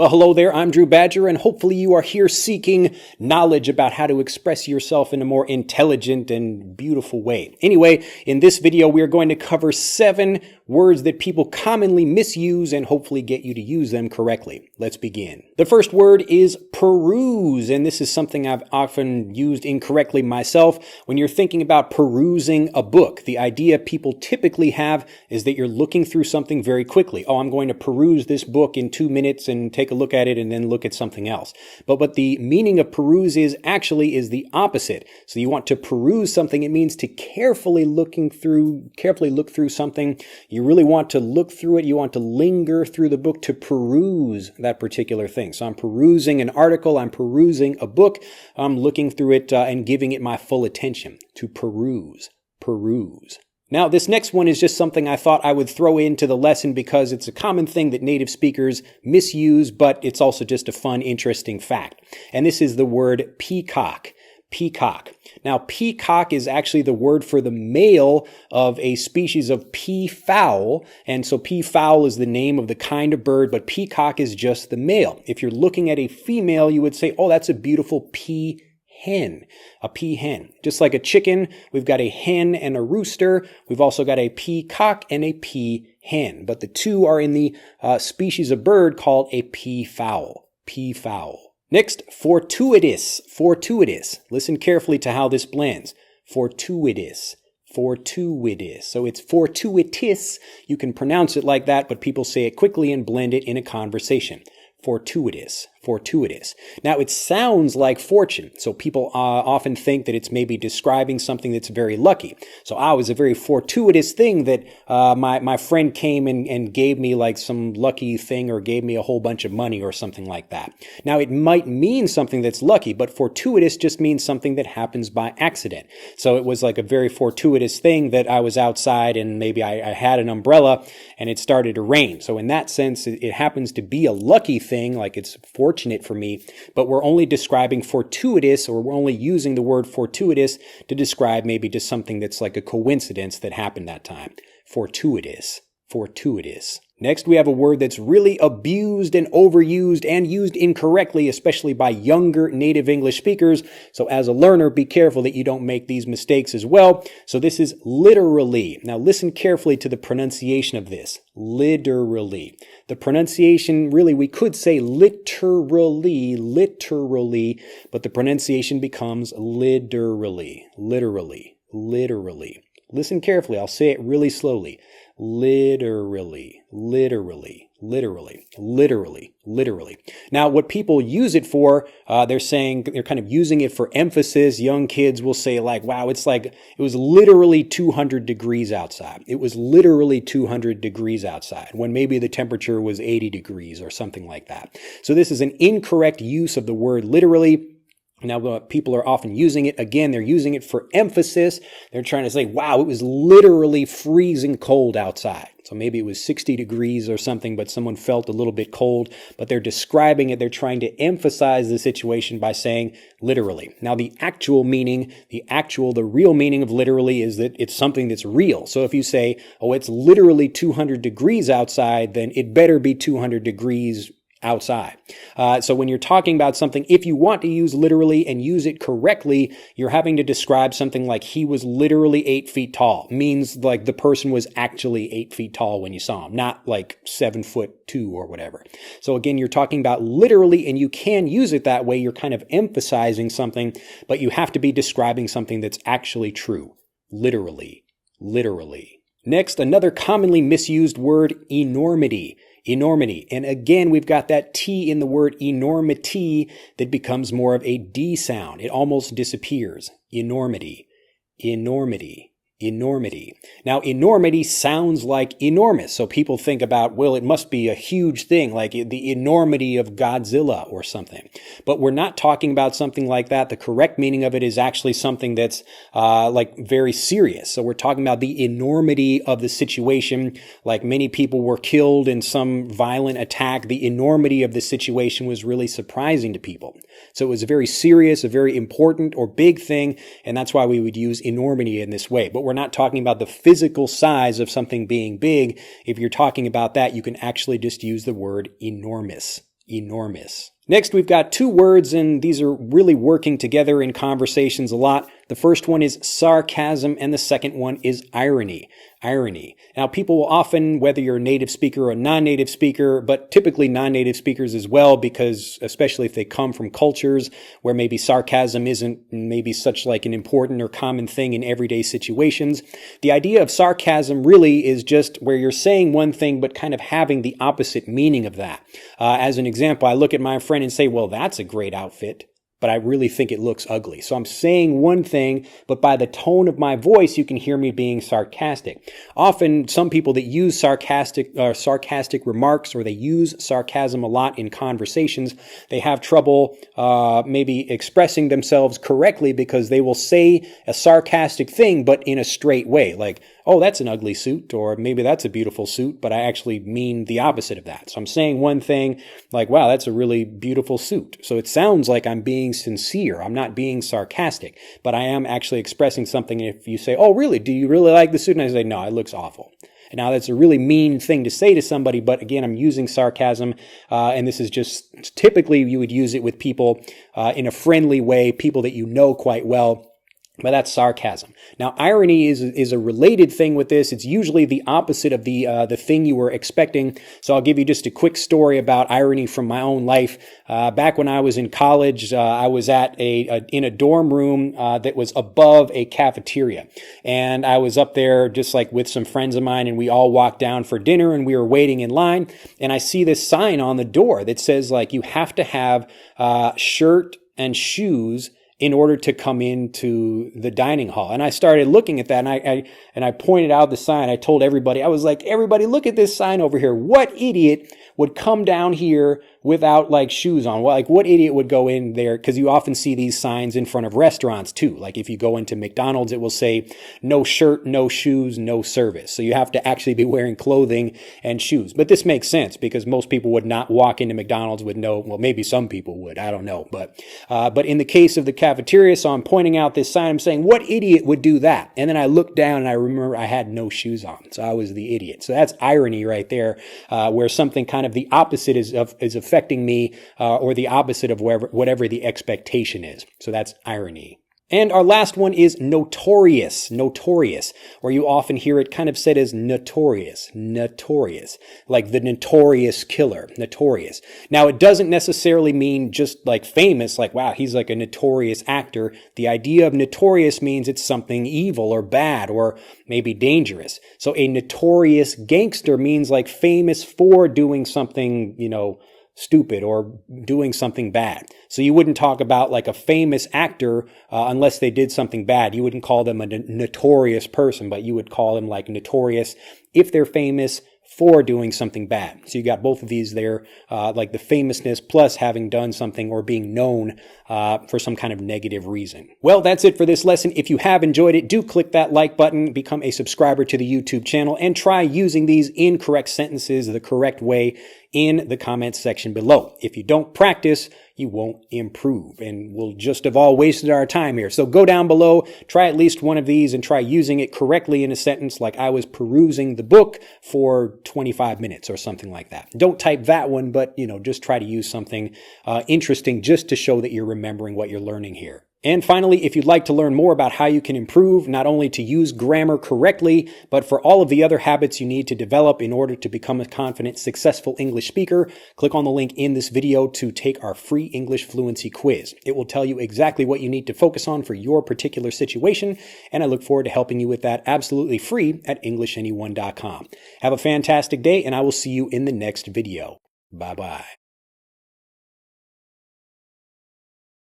Well, hello there, I'm Drew Badger, and hopefully you are here seeking knowledge about how to express yourself in a more intelligent and beautiful way. Anyway, in this video, we are going to cover 7 words that people commonly misuse and hopefully get you to use them correctly. Let's begin. The first word is peruse, and this is something I've often used incorrectly myself. When you're thinking about perusing a book, the idea people typically have is that you're looking through something very quickly. Oh, I'm going to peruse this book in 2 minutes and take a look at it and then look at something else. But what the meaning of peruse is actually is the opposite. So you want to peruse something, it means to carefully look through something. You really want to look through it. You want to linger through the book to peruse that particular thing. So I'm perusing an article. I'm perusing a book. I'm looking through it and giving it my full attention. To peruse. Peruse. Now, this next one is just something I thought I would throw into the lesson because it's a common thing that native speakers misuse, but it's also just a fun, interesting fact. And this is the word peacock. Peacock. Now, peacock is actually the word for the male of a species of peafowl. And so peafowl is the name of the kind of bird, but peacock is just the male. If you're looking at a female, you would say, oh, that's a beautiful peahen. A peahen. Just like a chicken, we've got a hen and a rooster. We've also got a peacock and a peahen. But the two are in the species of bird called a peafowl. Peafowl. Next, fortuitous. Fortuitous. Listen carefully to how this blends. Fortuitous. Fortuitous. So it's fortuitous. You can pronounce it like that, but people say it quickly and blend it in a conversation. Fortuitous. Fortuitous. Now, it sounds like fortune. So people often think that it's maybe describing something that's very lucky. So, it was a very fortuitous thing that my friend came and gave me like some lucky thing or gave me a whole bunch of money or something like that. Now, it might mean something that's lucky, but fortuitous just means something that happens by accident. So it was like a very fortuitous thing that I was outside and maybe I had an umbrella and it started to rain. So in that sense, it happens to be a lucky thing, like it's fortunate for me, but we're only describing fortuitous, or we're only using the word fortuitous to describe maybe just something that's like a coincidence that happened that time. Fortuitous. Fortuitous. Next, we have a word that's really abused and overused and used incorrectly, especially by younger native English speakers. So as a learner, be careful that you don't make these mistakes as well. So this is literally. Now listen carefully to the pronunciation of this. Literally. The pronunciation, really, we could say literally, but the pronunciation becomes literally, literally, literally. Listen carefully. I'll say it really slowly. Literally, literally, literally, literally, literally. Now, what people use it for, they're kind of using it for emphasis. Young kids will say like, wow, it's like, it was literally 200 degrees outside. It was literally 200 degrees outside when maybe the temperature was 80 degrees or something like that. So this is an incorrect use of the word literally. Now, people are often using it. Again, they're using it for emphasis. They're trying to say, wow, it was literally freezing cold outside. So maybe it was 60 degrees or something, but someone felt a little bit cold, but they're describing it. They're trying to emphasize the situation by saying literally. Now, the real meaning of literally is that it's something that's real. So if you say, oh, it's literally 200 degrees outside, then it better be 200 degrees outside. So when you're talking about something, if you want to use literally and use it correctly, you're having to describe something like he was literally 8 feet tall. Means like the person was actually 8 feet tall when you saw him, not like 7'2" or whatever. So again, you're talking about literally, and you can use it that way. You're kind of emphasizing something, but you have to be describing something that's actually true. Literally, literally. Next, another commonly misused word, enormity. Enormity. And again, we've got that T in the word enormity that becomes more of a D sound. It almost disappears. Enormity. Enormity. Enormity. Now, enormity sounds like enormous. So people think about, well, it must be a huge thing, like the enormity of Godzilla or something. But we're not talking about something like that. The correct meaning of it is actually something that's like very serious. So we're talking about the enormity of the situation. Like many people were killed in some violent attack. The enormity of the situation was really surprising to people. So it was a very serious, a very important or big thing. And that's why we would use enormity in this way. But we're not talking about the physical size of something being big. If you're talking about that, you can actually just use the word enormous. enormous. Next, we've got two words, and these are really working together in conversations a lot. The first one is sarcasm, and the second one is irony. Irony. Now, people will often, whether you're a native speaker or a non-native speaker, but typically non-native speakers as well, because especially if they come from cultures where maybe sarcasm isn't maybe such like an important or common thing in everyday situations, the idea of sarcasm really is just where you're saying one thing but kind of having the opposite meaning of that. As an example, I look at my friend and say, well, that's a great outfit, but I really think it looks ugly. So I'm saying one thing, but by the tone of my voice, you can hear me being sarcastic. Often, some people that use sarcastic remarks, or they use sarcasm a lot in conversations, they have trouble maybe expressing themselves correctly because they will say a sarcastic thing, but in a straight way, like, oh, that's an ugly suit, or maybe that's a beautiful suit, but I actually mean the opposite of that. So I'm saying one thing like, wow, that's a really beautiful suit. So it sounds like I'm being sincere. I'm not being sarcastic, but I am actually expressing something. If you say, oh, really? Do you really like the suit? And I say, no, it looks awful. And now that's a really mean thing to say to somebody, but again, I'm using sarcasm, and this is just typically you would use it with people in a friendly way, people that you know quite well. But that's sarcasm. Now, irony is a related thing with this. It's usually the opposite of the thing you were expecting. So I'll give you just a quick story about irony from my own life. Back when I was in college, I was in a dorm room that was above a cafeteria, and I was up there just like with some friends of mine, and we all walked down for dinner, and we were waiting in line, and I see this sign on the door that says like you have to have shirt and shoes in order to come into the dining hall. And I started looking at that, and I pointed out the sign. I told everybody, I was like, everybody, look at this sign over here. What idiot would come down here without like shoes on? Well, like what idiot would go in there? Because you often see these signs in front of restaurants too. Like if you go into McDonald's, it will say no shirt, no shoes, no service. So you have to actually be wearing clothing and shoes. But this makes sense because most people would not walk into McDonald's with no, well, maybe some people would, I don't know. But in the case of the cafeteria, so I'm pointing out this sign, I'm saying, what idiot would do that? And then I looked down and I remember I had no shoes on. So I was the idiot. So that's irony right there, where something kind of the opposite is affecting me, or the opposite of whatever the expectation is. So that's irony. And our last one is notorious, or you often hear it kind of said as notorious, like the notorious killer, notorious. Now, it doesn't necessarily mean just like famous, like, wow, he's like a notorious actor. The idea of notorious means it's something evil or bad or maybe dangerous. So a notorious gangster means like famous for doing something, stupid or doing something bad. So you wouldn't talk about like a famous actor unless they did something bad. You wouldn't call them a notorious person, but you would call them like notorious if they're famous for doing something bad. So you got both of these there, like the famousness plus having done something or being known for some kind of negative reason. Well, that's it for this lesson. If you have enjoyed it, do click that like button, become a subscriber to the YouTube channel, and try using these incorrect sentences the correct way in the comments section below. If you don't practice, you won't improve, and we'll just have all wasted our time here. So go down below, try at least one of these, and try using it correctly in a sentence like I was perusing the book for 25 minutes or something like that. Don't type that one, but just try to use something interesting just to show that you're remembering what you're learning here. And finally, if you'd like to learn more about how you can improve not only to use grammar correctly, but for all of the other habits you need to develop in order to become a confident, successful English speaker, click on the link in this video to take our free English fluency quiz. It will tell you exactly what you need to focus on for your particular situation, and I look forward to helping you with that absolutely free at EnglishAnyone.com. Have a fantastic day, and I will see you in the next video. Bye-bye.